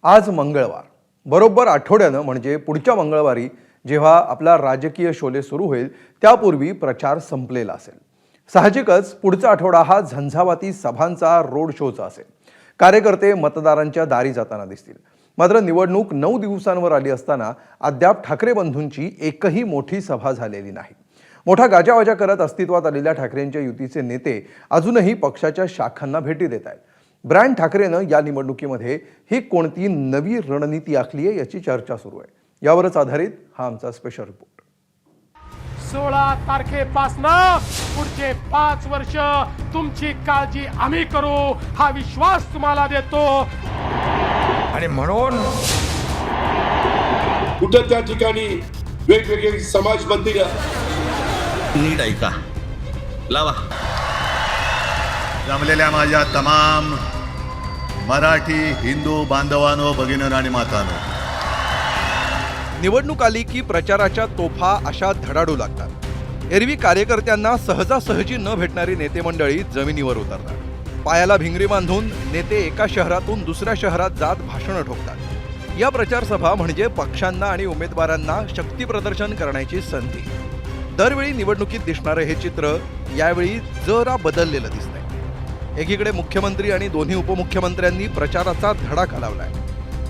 आज मंगळवार, बरोबर आठवड्यानं म्हणजे पुढच्या मंगळवारी जेव्हा आपला राजकीय शोले सुरू होईल त्यापूर्वी प्रचार संपलेला असेल. साहजिकच पुढचा आठवडा हा झंझावाती सभांचा, रोड शोचा असेल. कार्यकर्ते मतदारांच्या दारी जाताना दिसतील. मात्र निवडणूक 9 दिवसांवर आली असताना अद्याप ठाकरे बंधूंची एकही मोठी सभा झालेली नाही. मोठा गाजावाजा करत अस्तित्वात आलेल्या ठाकरेंच्या युतीचे नेते अजूनही पक्षाच्या शाखांना भेटी देत आहेत. ब्रँड ठाकरेनं या निवडणुकीमध्ये ही कोणती नवी रणनीती आखली आहे याची चर्चा सुरू आहे. यावरच आधारित हा आमचा स्पेशल रिपोर्ट. 16 तारखेपासनं पुढचे 5 वर्ष तुमची काळजी आम्ही करू हा विश्वास तुम्हाला देतो. आणि म्हणून कुठं त्या ठिकाणी वेगवेगळे समाज मंदिरं नीट ऐका, लावा. जमलेल्या माझ्या तमाम मराठी हिंदू बांधवांनो, भगिनींनो आणि मातांनो, निवडणूक आली की प्रचाराच्या तोफा अशा धडाडू लागतात. एरवी कार्यकर्त्यांना सहजासहजी न भेटणारी नेते मंडळी जमिनीवर उतरतात. पायाला भिंगरी बांधून नेते एका शहरातून दुसऱ्या शहरात जात भाषणं ठोकतात. या प्रचार सभा म्हणजे पक्षांना आणि उमेदवारांना शक्ती प्रदर्शन करण्याची संधी. दरवेळी निवडणुकीत दिसणारं हे चित्र यावेळी जरा बदललेलं दिसतंय. एकीकडे मुख्यमंत्री आणि दोन्ही उपमुख्यमंत्र्यांनी प्रचाराचा धडाका लावलाय,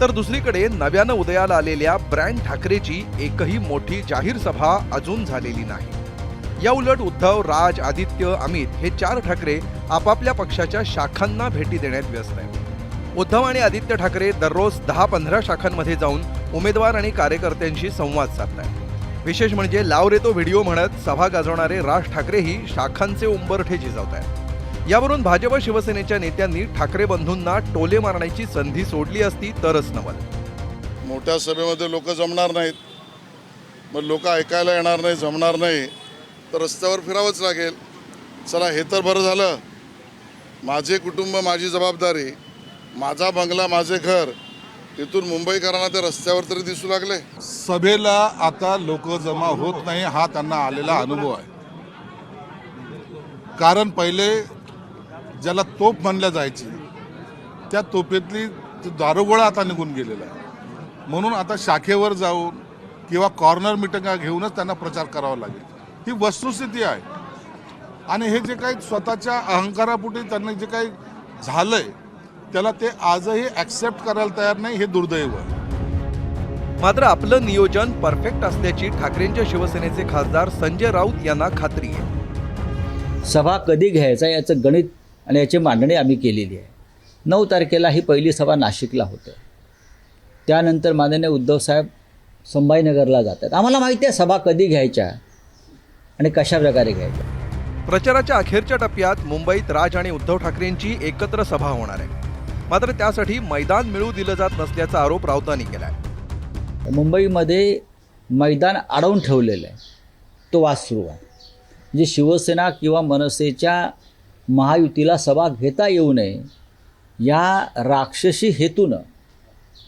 तर दुसरीकडे नव्यानं उदयाला आलेल्या ब्रँड ठाकरेची एकही मोठी जाहीर सभा अजून झालेली नाही. या उलट उद्धव, राज, आदित्य, अमित हे 4 ठाकरे आपापल्या पक्षाच्या शाखांना भेटी देण्यात व्यस्त आहेत. उद्धव आणि आदित्य ठाकरे दररोज 10-15 शाखांमध्ये जाऊन उमेदवार आणि कार्यकर्त्यांशी संवाद साधतायत. विशेष म्हणजे लाव रे तो व्हिडिओ म्हणत सभा गाजवणारे राज ठाकरेही शाखांचे उंबरठे झिजवत आहेत. यावरून भाजप शिवसेनेच्या नेत्यांनी ठाकरे बंधूंना टोले मारण्याची संधी सोडली असती तरच नवल. मोठ्या सभेमध्ये लोक जमणार नाहीत, मग लोक ऐकायला येणार नाही, जमणार नाही, तर रस्त्यावर फिरावंच लागेल. चला, हे तर बरं झालं. माझे कुटुंब, माझी जबाबदारी, माझा बंगला, माझे घर, तिथून मुंबईकरांना ते रस्त्यावर तरी दिसू लागले. सभेला आता लोक जमा होत नाही हा त्यांना आलेला अनुभव आहे. कारण पहिले ज्याला तोप म्हणल्या जायची त्या तोफेतली दारुगोळा आता निघून गेलेला आहे. म्हणून आता शाखेवर जाऊन किंवा कॉर्नर मिटिंगा घेऊनच त्यांना प्रचार करावा लागेल. ही वस्तुस्थिती आहे. आणि हे जे काही स्वतःच्या अहंकारापोटी त्यांना जे काही झालंय त्याला ते आजही ॲक्सेप्ट करायला तयार नाही. हे दुर्दैव आहे. मात्र आपलं नियोजन परफेक्ट असल्याची ठाकरेंच्या शिवसेनेचे खासदार संजय राऊत यांना खात्री आहे. सभा कधी घ्यायचा याचं गणित आणि याची मांडणी आम्ही केलेली आहे. 9 तारखेला ही पहिली सभा नाशिकला होतं. त्यानंतर माननीय उद्धवसाहेब संभाजीनगरला जातात. आम्हाला माहिती आहे सभा कधी घ्यायच्या आणि कशा प्रकारे घ्यायच्या. प्रचाराच्या अखेरच्या टप्प्यात मुंबईत राज आणि उद्धव ठाकरेंची एकत्र सभा होणार आहे. मात्र त्यासाठी मैदान मिळू दिलं जात नसल्याचा आरोप राऊतांनी केला आहे. मुंबईमध्ये मैदान अडवून ठेवलेलं आहे, तो वाद सुरू आहे. म्हणजे शिवसेना किंवा मनसेच्या महायुतीला सभा घेता येऊ नये या राक्षसी हेतूनं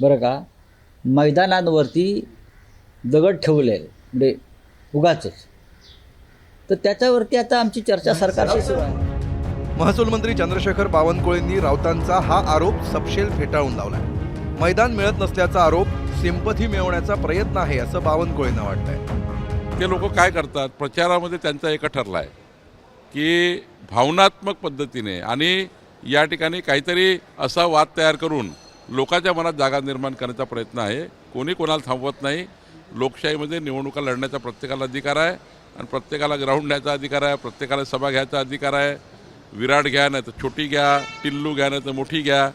बरं का मैदानांवरती दगड ठेवले, म्हणजे उगाचच. तर त्याच्यावरती आता आमची चर्चा सरकारशी सुरू आहे. महसूल मंत्री चंद्रशेखर बावनकुळेंनी राऊतांचा हा आरोप सपशेल फेटाळून लावलाय. मैदान मिळत नसल्याचा आरोप सिंपथी मिळवण्याचा प्रयत्न आहे असं बावनकुळेंना वाटतंय. ते लोक काय करतात, प्रचारामध्ये त्यांचा एक ठरला आहे की भावनात्मक पद्धतीने आणि या ठिकाणी काहीतरी असा वाद तयार करून लोकांच्या मनात जागा निर्माण करण्याचा प्रयत्न आहे. कोणी कोणाला थांबवत नाही. लोकशाहीमध्ये निवडणुका लढण्याचा प्रत्येकाला अधिकार आहे आणि प्रत्येकाला ग्राउंड न्यायचा अधिकार आहे, प्रत्येकाला सभा घ्यायचा अधिकार आहे. विराट घ्या नाही तर छोटी घ्या, टिल्लू घ्या नाही तर मोठी घ्या,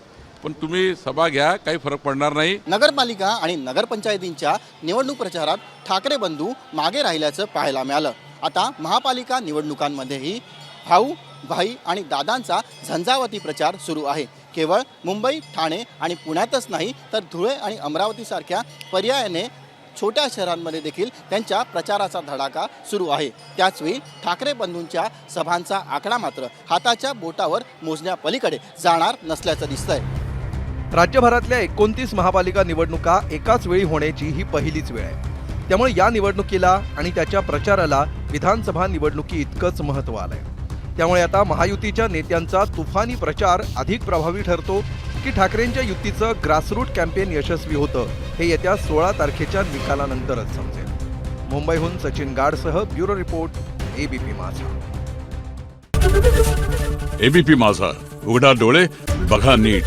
पण तुम्ही सभा घ्या, काही फरक पडणार नाही. नगरपालिका आणि नगरपंचायतींच्या निवडणूक प्रचारात ठाकरे बंधू मागे राहिल्याचं पाहायला मिळालं. आता महापालिका निवडणुकांमध्येही भाऊ, भाई आणि दादांचा झंझावाती प्रचार सुरू आहे. केवळ मुंबई, ठाणे आणि पुण्यातच नाही तर धुळे आणि अमरावतीसारख्या पर्यायाने छोट्या शहरांमध्ये देखील त्यांच्या प्रचाराचा धडाका सुरू आहे. त्याचवेळी ठाकरे बंधूंच्या सभांचा आकडा मात्र हाताच्या बोटावर मोजण्यापलीकडे जाणार नसल्याचं दिसतंय. राज्यभरातल्या 29 महापालिका निवडणुका एकाच वेळी होण्याची ही पहिलीच वेळ आहे. त्यामुळे या निवडणुकीला आणि त्याच्या प्रचाराला विधानसभा निवडणुकी इतकंच महत्त्व आलंय. त्यामुळे आता महायुतीच्या नेत्यांचा तुफानी प्रचार अधिक प्रभावी ठरतो की ठाकरेंच्या युतीचं ग्रासरूट कॅम्पेन यशस्वी होतं हे येत्या 16 तारखेच्या निकालानंतरच समजेल. मुंबईहून सचिन गाडसह ब्युरो रिपोर्ट, एबीपी माझा. एबीपी माझा, उघडा डोळे बघा नीट.